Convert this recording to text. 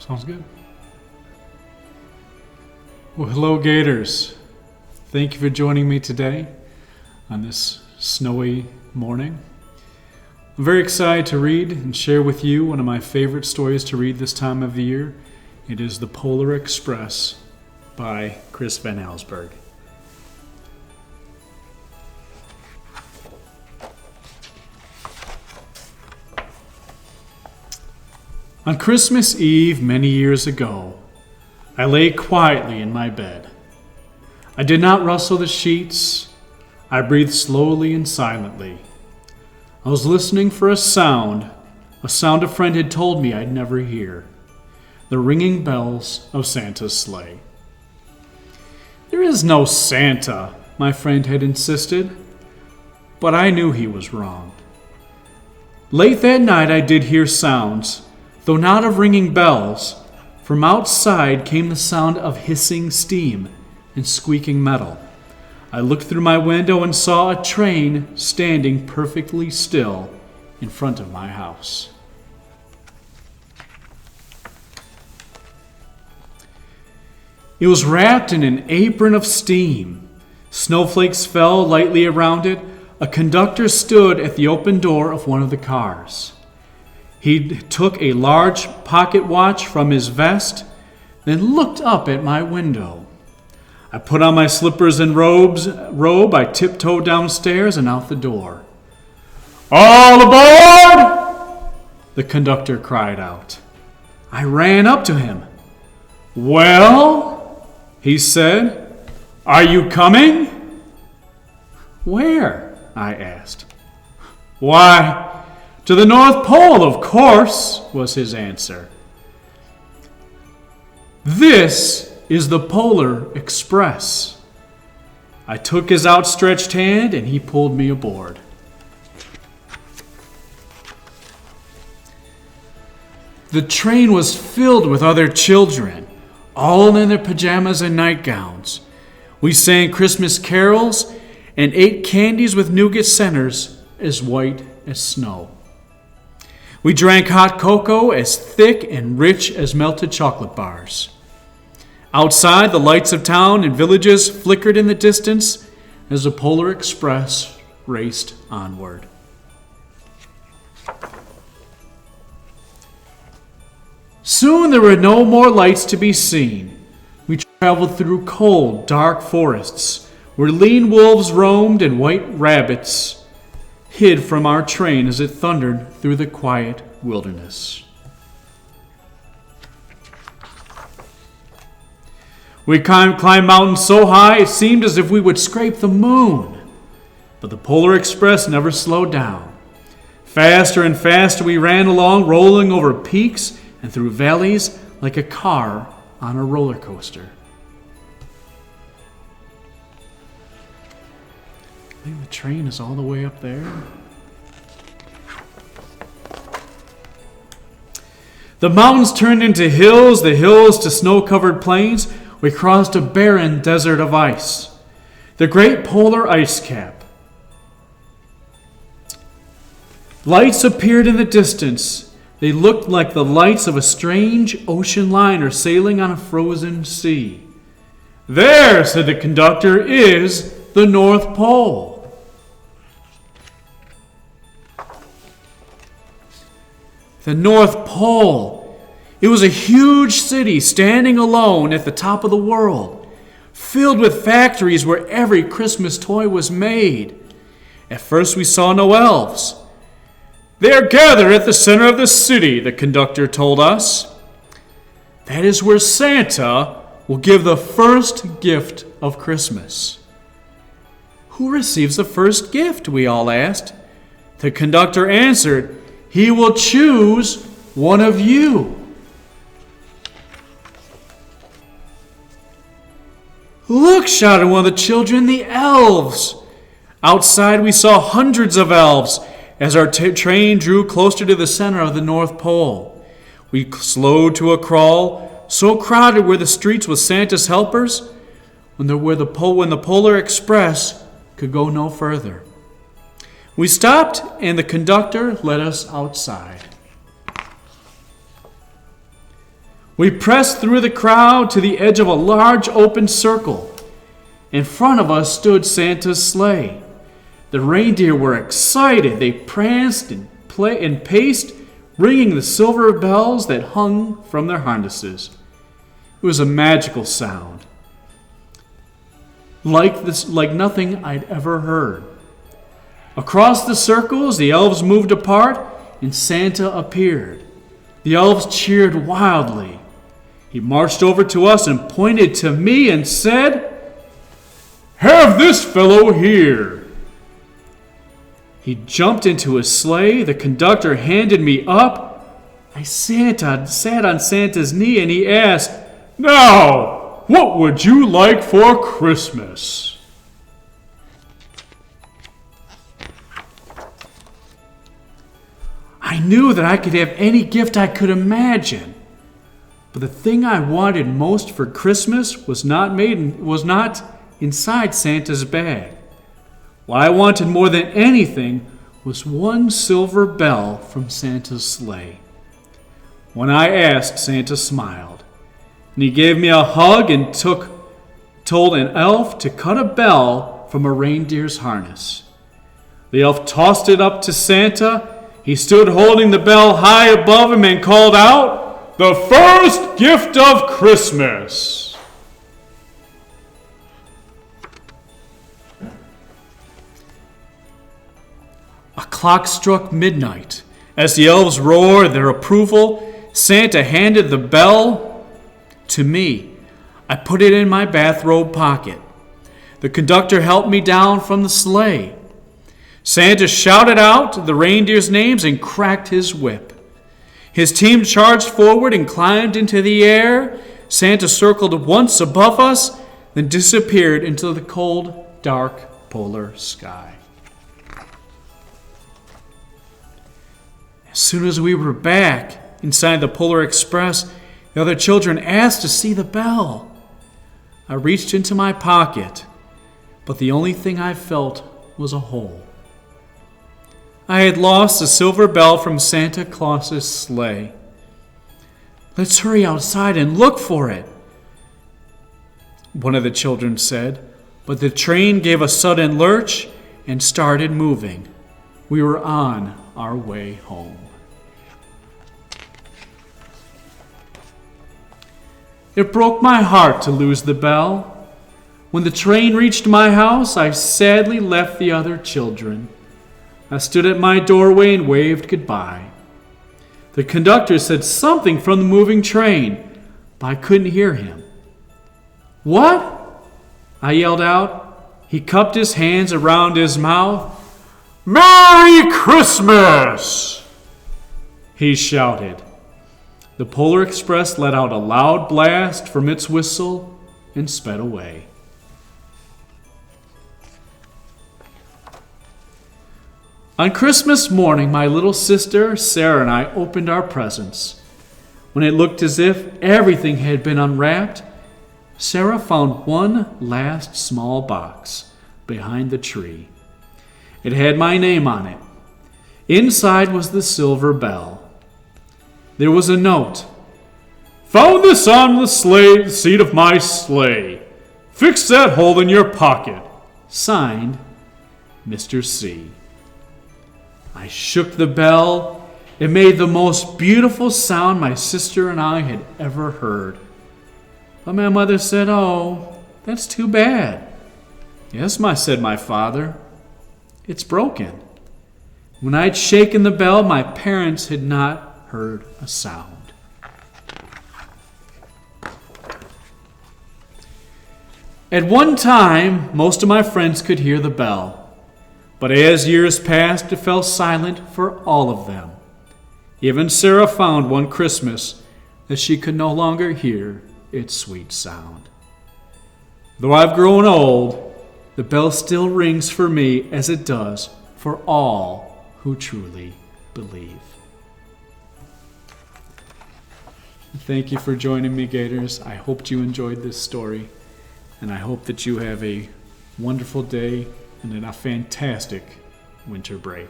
Sounds good. Well, hello, Gators. Thank you for joining me today on this snowy morning. I'm very excited to read and share with you one of my favorite stories to read this time of the year. It is The Polar Express by Chris Van Allsburg. On Christmas Eve many years ago, I lay quietly in my bed. I did not rustle the sheets. I breathed slowly and silently. I was listening for a sound a friend had told me I'd never hear: the ringing bells of Santa's sleigh. There is no Santa, my friend had insisted, but I knew he was wrong. Late that night I did hear sounds, though not of ringing bells. From outside came the sound of hissing steam and squeaking metal. I looked through my window and saw a train standing perfectly still in front of my house. It was wrapped in an apron of steam. Snowflakes fell lightly around it. A conductor stood at the open door of one of the cars. He took a large pocket watch from his vest, then looked up at my window. I put on my slippers and robe. I tiptoed downstairs and out the door. "All aboard!" the conductor cried out. I ran up to him. "Well," he said, "are you coming?" "Where?" I asked. "Why, to the North Pole, of course," was his answer. "This is the Polar Express." I took his outstretched hand and he pulled me aboard. The train was filled with other children, all in their pajamas and nightgowns. We sang Christmas carols and ate candies with nougat centers as white as snow. We drank hot cocoa as thick and rich as melted chocolate bars. Outside, the lights of town and villages flickered in the distance as the Polar Express raced onward. Soon there were no more lights to be seen. We traveled through cold, dark forests where lean wolves roamed and white rabbits hid from our train as it thundered through the quiet wilderness. We climbed mountains so high it seemed as if we would scrape the moon. But the Polar Express never slowed down. Faster and faster we ran along, rolling over peaks and through valleys like a car on a roller coaster. I think the train is all the way up there. The mountains turned into hills, the hills to snow-covered plains. We crossed a barren desert of ice, the great polar ice cap. Lights appeared in the distance. They looked like the lights of a strange ocean liner sailing on a frozen sea. "There," said the conductor, "is the North Pole." The North Pole. It was a huge city standing alone at the top of the world, filled with factories where every Christmas toy was made. At first we saw no elves. "They are gathered at the center of the city," the conductor told us. "That is where Santa will give the first gift of Christmas." "Who receives the first gift?" we all asked. The conductor answered, "He will choose one of you." "Look," shouted one of the children, "the elves!" Outside we saw hundreds of elves as our train drew closer to the center of the North Pole. We slowed to a crawl. So crowded were the streets with Santa's helpers when the Polar Express could go no further. We stopped and the conductor led us outside. We pressed through the crowd to the edge of a large open circle. In front of us stood Santa's sleigh. The reindeer were excited. They pranced and paced, ringing the silver bells that hung from their harnesses. It was a magical sound, like nothing I'd ever heard. Across the circles, the elves moved apart, and Santa appeared. The elves cheered wildly. He marched over to us and pointed to me and said, "Have this fellow here." He jumped into his sleigh. The conductor handed me up. I sat on Santa's knee, and he asked, "Now, what would you like for Christmas?" I knew that I could have any gift I could imagine. But the thing I wanted most for Christmas was not inside Santa's bag. What I wanted more than anything was one silver bell from Santa's sleigh. When I asked, Santa smiled, and he gave me a hug and told an elf to cut a bell from a reindeer's harness. The elf tossed it up to Santa. He stood holding the bell high above him and called out, "The first gift of Christmas!" A clock struck midnight. As the elves roared their approval, Santa handed the bell to me. I put it in my bathrobe pocket. The conductor helped me down from the sleigh. Santa shouted out the reindeers' names and cracked his whip. His team charged forward and climbed into the air. Santa circled once above us, then disappeared into the cold, dark polar sky. As soon as we were back inside the Polar Express, the other children asked to see the bell. I reached into my pocket, but the only thing I felt was a hole. I had lost the silver bell from Santa Claus's sleigh. "Let's hurry outside and look for it," one of the children said, but the train gave a sudden lurch and started moving. We were on our way home. It broke my heart to lose the bell. When the train reached my house, I sadly left the other children. I stood at my doorway and waved goodbye. The conductor said something from the moving train, but I couldn't hear him. "What?" I yelled out. He cupped his hands around his mouth. "Merry Christmas!" he shouted. The Polar Express let out a loud blast from its whistle and sped away. On Christmas morning, my little sister, Sarah, and I opened our presents. When it looked as if everything had been unwrapped, Sarah found one last small box behind the tree. It had my name on it. Inside was the silver bell. There was a note. "Found this on the seat of my sleigh. Fix that hole in your pocket." Signed, Mr. C. I shook the bell. It made the most beautiful sound my sister and I had ever heard. But my mother said, "Oh, that's too bad." "Yes, said my father. It's broken." When I'd shaken the bell, my parents had not heard a sound. At one time, most of my friends could hear the bell. But as years passed, it fell silent for all of them. Even Sarah found one Christmas that she could no longer hear its sweet sound. Though I've grown old, the bell still rings for me as it does for all who truly believe. Thank you for joining me, Gators. I hope you enjoyed this story, and I hope that you have a wonderful day and a fantastic winter break.